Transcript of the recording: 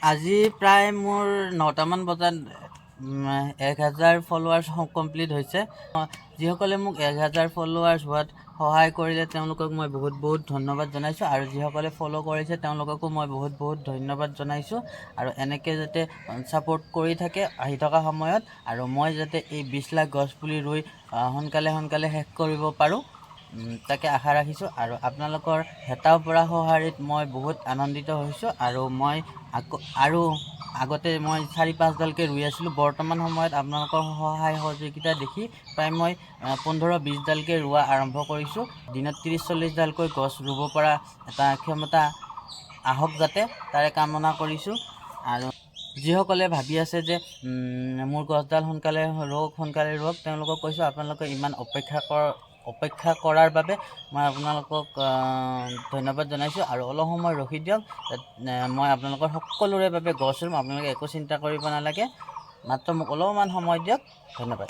আজি প্ৰায় মোৰ 9টামান বজাত 1000 ফলোৱাৰ্ছ কমপ্লিট হৈছে। যিসকলে মোক 1000 ফলোৱাৰ্ছ হোৱাত সহায় কৰিলে তেওঁলোকক মই বহুত ধন্যবাদ জনাইছোঁ, আৰু যিসকলে ফ'ল' কৰিছে তেওঁলোককো মই বহুত ধন্যবাদ জনাইছোঁ। আৰু এনেকৈ যাতে ছাপোৰ্ট কৰি থাকে আহি থকা সময়ত, আৰু মই যাতে এই 20 লাখ গছপুলি ৰুই সোনকালে শেষ কৰিব পাৰোঁ, তাকে আশা ৰাখিছোঁ। আৰু আপোনালোকৰ হেতাও পৰা সঁহাৰিত মই বহুত আনন্দিত হৈছোঁ। আৰু মই আগতে মই 4-5ডালকৈ ৰুই আছিলোঁ। বৰ্তমান সময়ত আপোনালোকৰ সহায় সহযোগিতা দেখি প্ৰায় মই 15-20 ডালকৈ ৰোৱা আৰম্ভ কৰিছোঁ। দিনত 30-40 ডালকৈ গছ ৰুব পৰা এটা ক্ষমতা আহক যাতে, তাৰে কামনা কৰিছোঁ। আৰু যিসকলে ভাবি আছে যে মোৰ গছডাল সোনকালে ৰুৱক, তেওঁলোকক কৈছোঁ আপোনালোকে ইমান অপেক্ষা কৰাৰ বাবে মই আপোনালোকক ধন্যবাদ জনাইছোঁ। আৰু অলপ সময় ৰখি দিয়ক, মই আপোনালোকৰ সকলোৰে বাবে গছ ৰুম। আপোনালোকে একো চিন্তা কৰিব নালাগে, মাত্ৰ মোক অলপমান সময় দিয়ক। ধন্যবাদ।